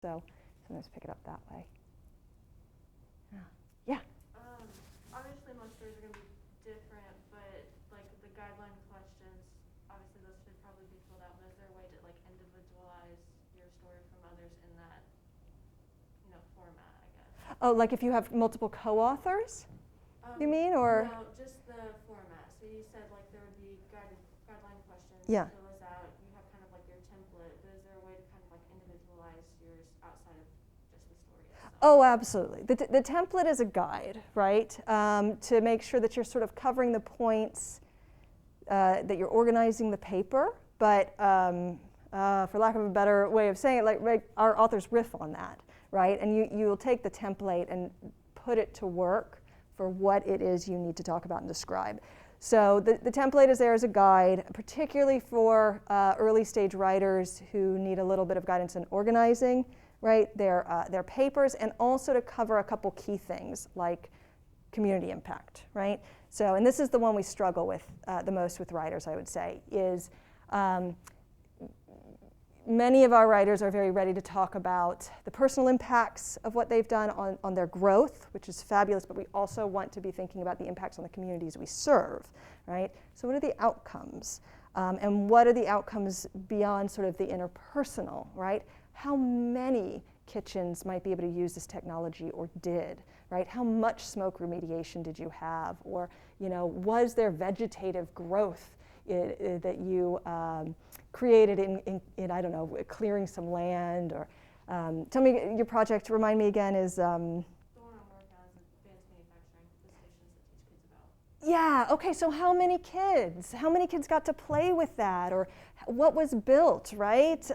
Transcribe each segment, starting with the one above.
So sometimes pick it up that way. Yeah. Obviously most stories are going to be different, but like the guideline questions, obviously those should probably be filled out, but is there a way to like individualize your story from others in that, format, I guess? Oh, like if you have multiple co-authors, you mean, or? No, just the format. So you said like there would be guideline questions. Yeah. Fill those out. You have kind of like your template, but is there a way to kind of like individualize yours outside of just the story itself? Oh, absolutely. The template is a guide, right, to make sure that you're sort of covering the points, that you're organizing the paper, but for lack of a better way of saying it, like our authors riff on that, right? And you'll take the template and put it to work for what it is you need to talk about and describe. So the template is there as a guide, particularly for early stage writers who need a little bit of guidance in organizing, right, their papers, and also to cover a couple key things like community impact, right? So, and this is the one we struggle with the most with writers, I would say, is many of our writers are very ready to talk about the personal impacts of what they've done on their growth, which is fabulous, but we also want to be thinking about the impacts on the communities we serve, right? So what are the outcomes? And what are the outcomes beyond sort of the interpersonal, right? How many kitchens might be able to use this technology or did, right? How much smoke remediation did you have? Or, was there vegetative growth that you created in, I don't know, clearing some land? Or tell me your project, remind me again, is... The one I'm working on is advanced manufacturing, the stations that teach kids about. Yeah, okay, so how many kids? How many kids got to play with that? Or what was built, right?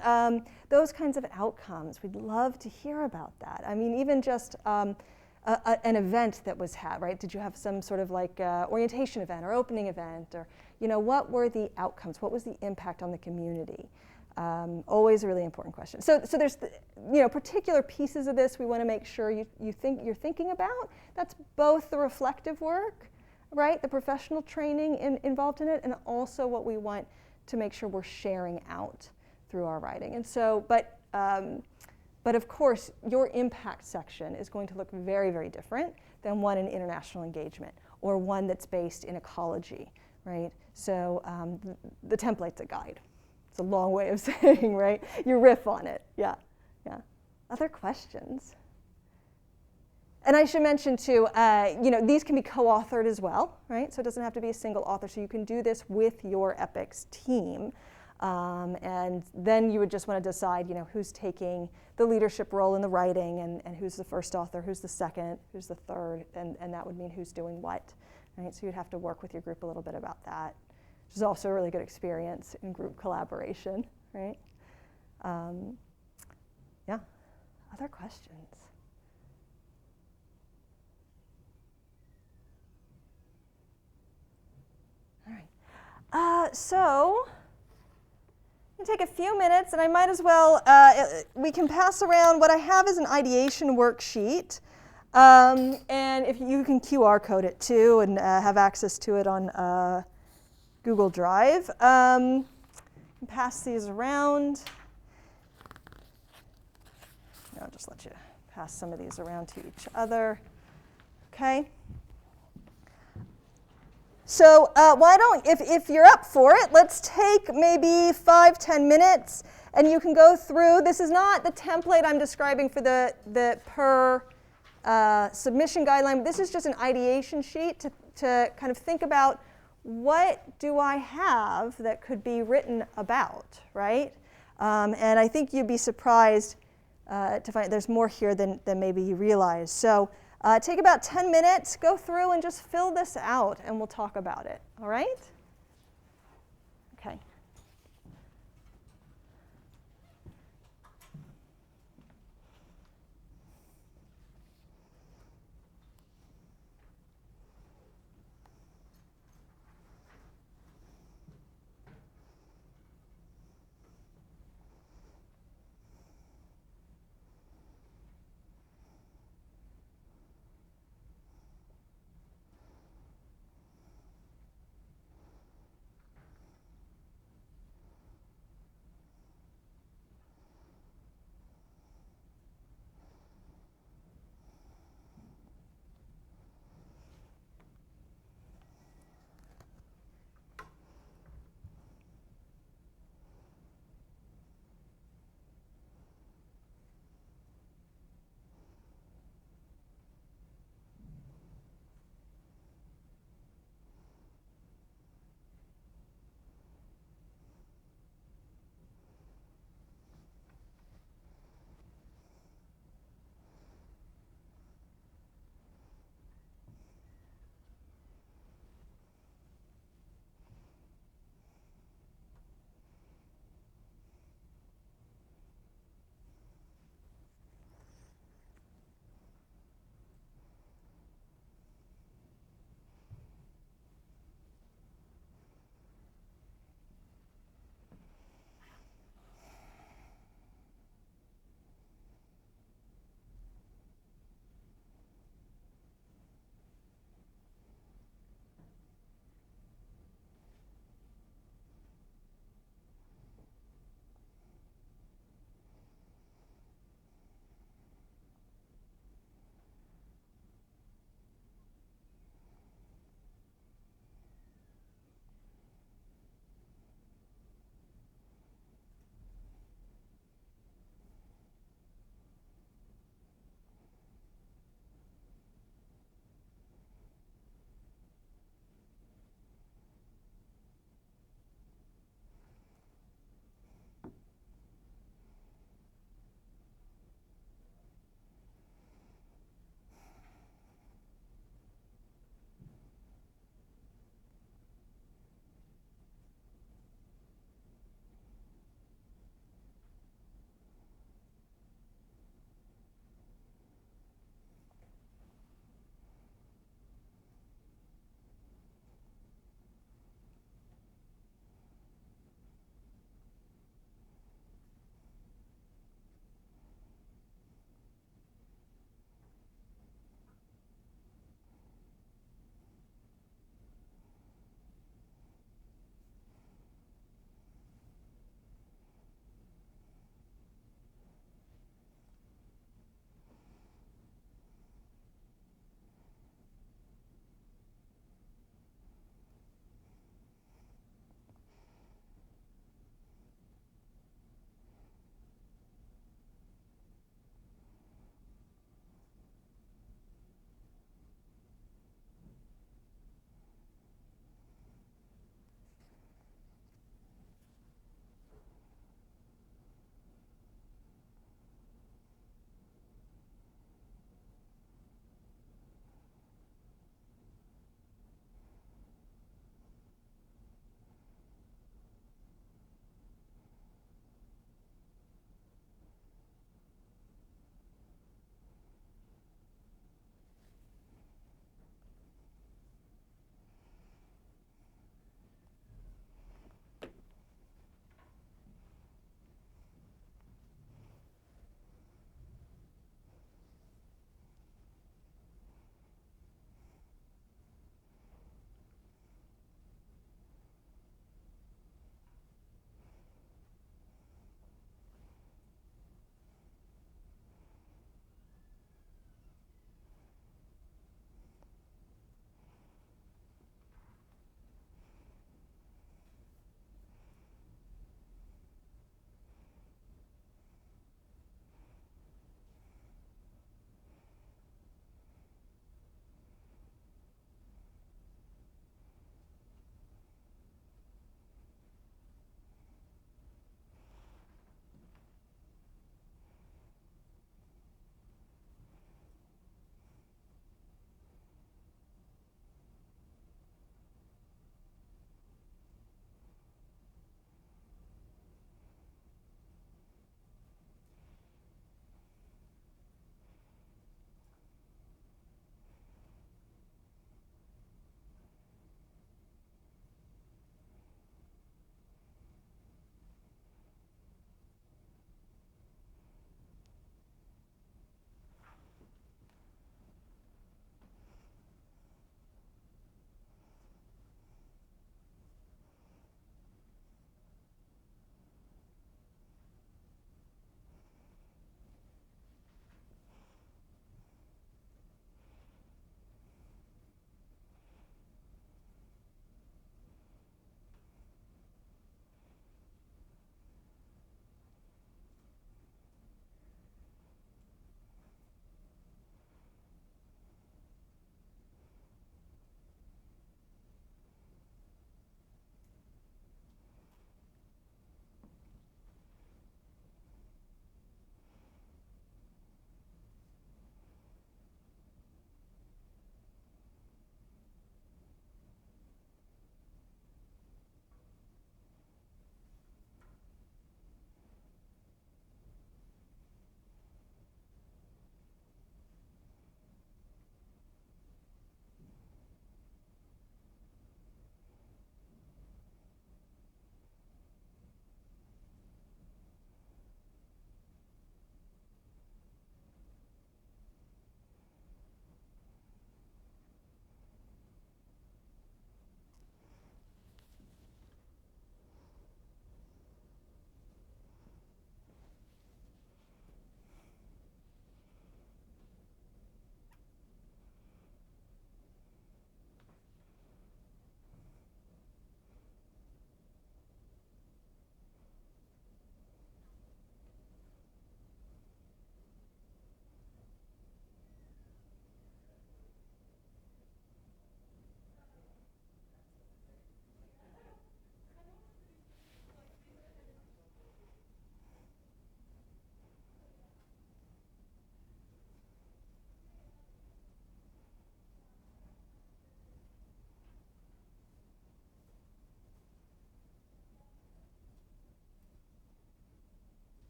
Those kinds of outcomes, we'd love to hear about that. I mean, even just an event that was had, right? Did you have some sort of like orientation event or opening event? Or, what were the outcomes? What was the impact on the community? Always a really important question. So there's, particular pieces of this we want to make sure you're thinking about. That's both the reflective work, right, the professional training involved in it, and also what we want to make sure we're sharing out through our writing. And so, but of course, your impact section is going to look very, very different than one in international engagement or one that's based in ecology, right? So the template's a guide. It's a long way of saying, right? You riff on it, yeah. Other questions? And I should mention too, these can be co-authored as well, right? So it doesn't have to be a single author. So you can do this with your EPICS team. And then you would just want to decide, who's taking the leadership role in the writing and who's the first author, who's the second, who's the third, and that would mean who's doing what, right? So you'd have to work with your group a little bit about that, which is also a really good experience in group collaboration, right? Yeah, other questions? All right, so I'm going to take a few minutes, and I might as well, we can pass around, what I have is an ideation worksheet, and if you can QR code it too and have access to it on Google Drive. Pass these around. I'll just let you pass some of these around to each other, okay? So why don't, if you're up for it, let's take maybe 5-10 minutes, and you can go through. This is not the template I'm describing for the per submission guideline. This is just an ideation sheet to kind of think about, what do I have that could be written about, right? And I think you'd be surprised to find there's more here than maybe you realize. So take about 10 minutes, go through and just fill this out, and we'll talk about it, all right? Okay.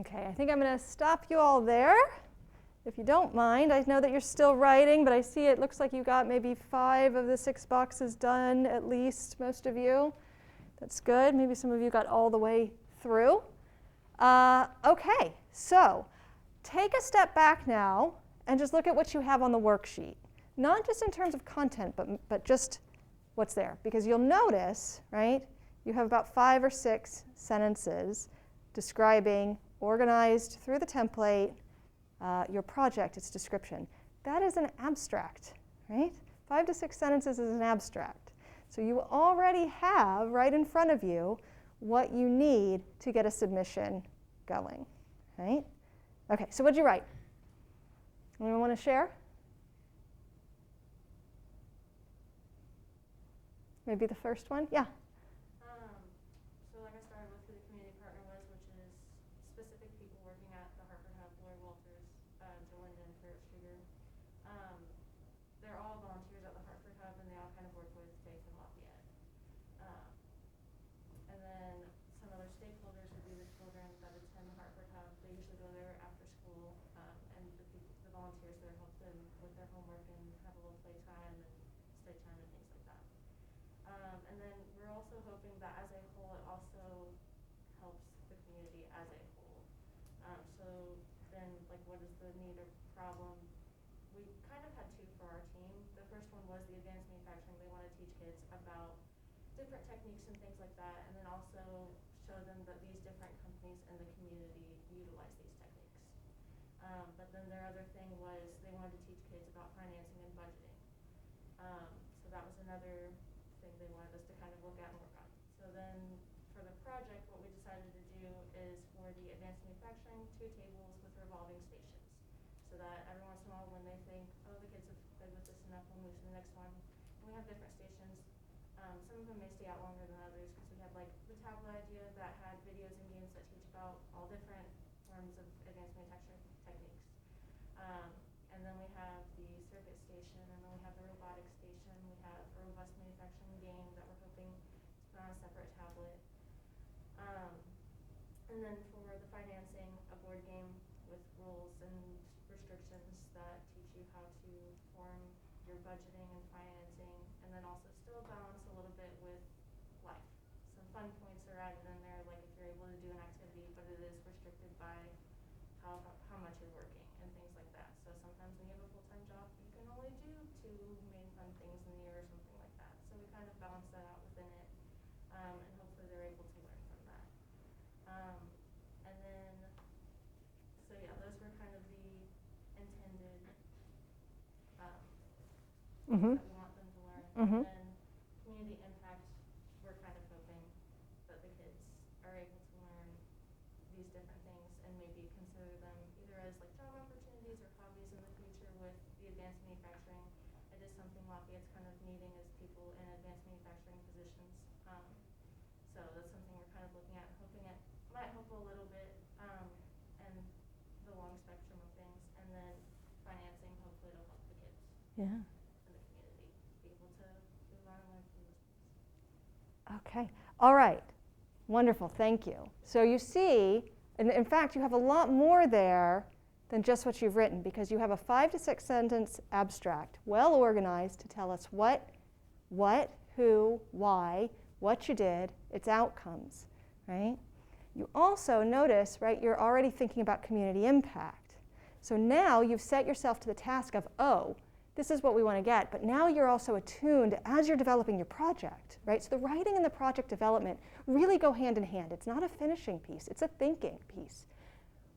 Okay, I think I'm going to stop you all there, if you don't mind. I know that you're still writing, but I see it looks like you got maybe 5 of the 6 boxes done, at least, most of you. That's good. Maybe some of you got all the way through. Okay, so take a step back now and just look at what you have on the worksheet. Not just in terms of content, but just what's there. Because you'll notice, right, you have about 5 or 6 sentences describing, organized through the template, your project, its description. That is an abstract, right? 5 to 6 sentences is an abstract. So you already have right in front of you what you need to get a submission going, right? Okay, so what did you write? Anyone want to share? Maybe the first one? Yeah. So like I started with who the community partner was, which is specific people working at the Hartford Hub, Lori Walters, Jill Linden, Ferris Trigger. They're all volunteers at the Hartford Hub, and they all kind of work with Faith and Lafayette. And then some other stakeholders would be the children that attend the Hartford Hub. They usually go there after school, and the volunteers there help them with their homework and have a little playtime and study time and things like that. And then we're also hoping that as a whole, it also helps the community as a whole. So then, like, what is the need or problem? We kind of had 2 for our team. The first one was the advanced manufacturing. They want to teach kids about different techniques and things like that, and then also show them that these different companies in the community utilize these techniques. But then their other thing was they wanted to teach kids about financing and budgeting. So that was another thing they wanted us to kind of look at and work on. So then for the project, what we decided to do is for the advanced manufacturing, 2 tables with revolving stations. So that every once in a while when they think, oh, the kids have played with this enough, we'll move to the next one. And we have different stations. Some of them may stay out longer than others because we had like the tablet idea that had videos and games that teach about all different forms of advanced manufacturing techniques. And then we have the circuit station, and then we have the robotics station. We have a robust manufacturing game that we're hoping to put on a separate tablet. And then for the financing, a board game with rules and restrictions that teach you how to form your budgeting and financing, and then also still balance a little bit with life. Some fun points are added in there, like if you're able to do an activity, but it is restricted by how much you're working and things like that. So sometimes when you have a full-time job, you can only do 2 main fun things in the year or something like that. So we kind of balance that out within it, and hopefully they're able to learn from that. And then, so yeah, those were kind of the intended that we want them to learn. And then community impact, we're kind of hoping that the kids are able to learn these different things and maybe consider them either as like job opportunities or hobbies in the future with the advanced manufacturing. It is something Lafayette's kind of needing as people in advanced manufacturing positions. So that's something we're kind of looking at, hoping it might help a little bit, and the long spectrum of things. And then financing, hopefully it'll help the kids. Yeah. Okay. All right. Wonderful. Thank you. So you see, and in fact, you have a lot more there than just what you've written, because you have a 5 to 6 sentence abstract, well organized, to tell us what, who, why, what you did, its outcomes, right? You also notice, right, you're already thinking about community impact. So now you've set yourself to the task of, oh, this is what we want to get, but now you're also attuned as you're developing your project, right? So the writing and the project development really go hand in hand. It's not a finishing piece, it's a thinking piece.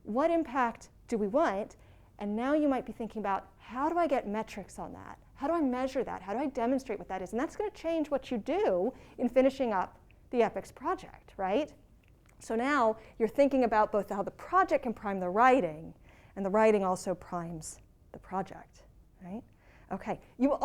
What impact do we want? And now you might be thinking about, how do I get metrics on that? How do I measure that? How do I demonstrate what that is? And that's going to change what you do in finishing up the EPICS project, right? So now you're thinking about both how the project can prime the writing, and the writing also primes the project, right? Okay, you've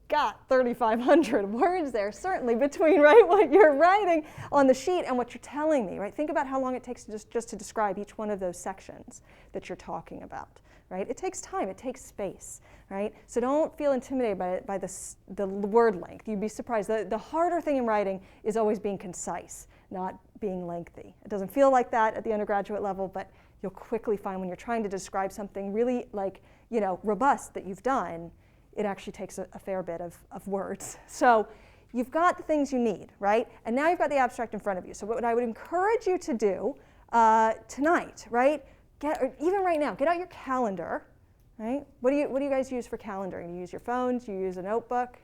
got 3,500 words there, certainly, between, right, what you're writing on the sheet and what you're telling me, right? Think about how long it takes to just to describe each one of those sections that you're talking about, right? It takes time, it takes space, right? So don't feel intimidated by the word length. You'd be surprised. The harder thing in writing is always being concise, not being lengthy. It doesn't feel like that at the undergraduate level, but you'll quickly find when you're trying to describe something really like, robust that you've done, it actually takes a fair bit of words. So you've got the things you need, right? And now you've got the abstract in front of you. So what I would encourage you to do tonight, right? Or even right now, get out your calendar, right? What do you guys use for calendar? You use your phones, you use a notebook,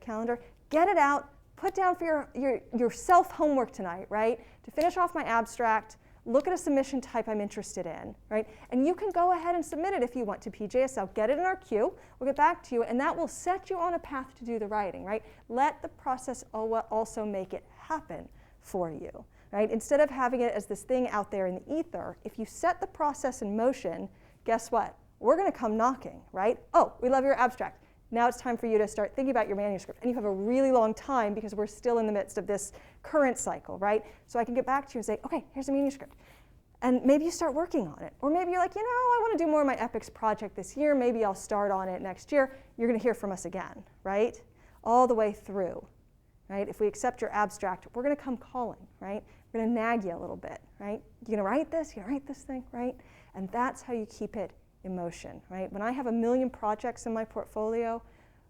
calendar. Get it out, put down for your self-homework tonight, right? To finish off my abstract, look at a submission type I'm interested in, right? And you can go ahead and submit it if you want to PJSL. Get it in our queue. We'll get back to you, and that will set you on a path to do the writing, right? Let the process also make it happen for you, right? Instead of having it as this thing out there in the ether, if you set the process in motion, guess what? We're going to come knocking, right? Oh, we love your abstract. Now it's time for you to start thinking about your manuscript. And you have a really long time because we're still in the midst of this current cycle, right? So I can get back to you and say, okay, here's a manuscript. And maybe you start working on it. Or maybe you're like, I want to do more of my EPICS project this year. Maybe I'll start on it next year. You're going to hear from us again, right? All the way through, right? If we accept your abstract, we're going to come calling, right? We're going to nag you a little bit, right? You going to write this? You going to write this thing, right? And that's how you keep it in motion, right? When I have 1 million projects in my portfolio,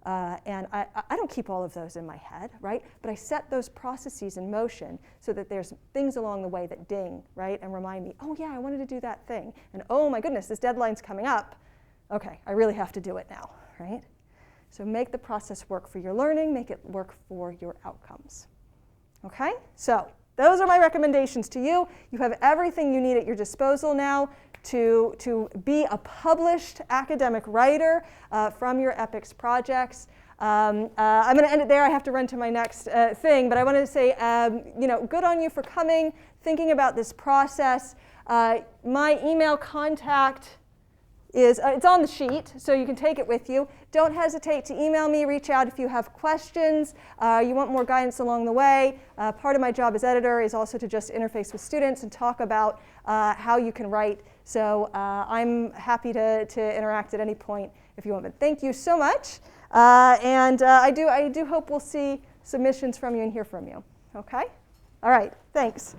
and I don't keep all of those in my head, right? But I set those processes in motion so that there's things along the way that ding, right? And remind me, oh yeah, I wanted to do that thing. And oh my goodness, this deadline's coming up. Okay, I really have to do it now, right? So make the process work for your learning, make it work for your outcomes. Okay, so those are my recommendations to you. You have everything you need at your disposal now to be a published academic writer from your EPICS projects. I'm going to end it there. I have to run to my next thing, but I wanted to say, good on you for coming, thinking about this process. My email contact is, it's on the sheet, so you can take it with you. Don't hesitate to email me, reach out if you have questions, you want more guidance along the way. Part of my job as editor is also to just interface with students and talk about how you can write. So I'm happy to interact at any point if you want. But thank you so much. And I do hope we'll see submissions from you and hear from you. Okay? All right, thanks.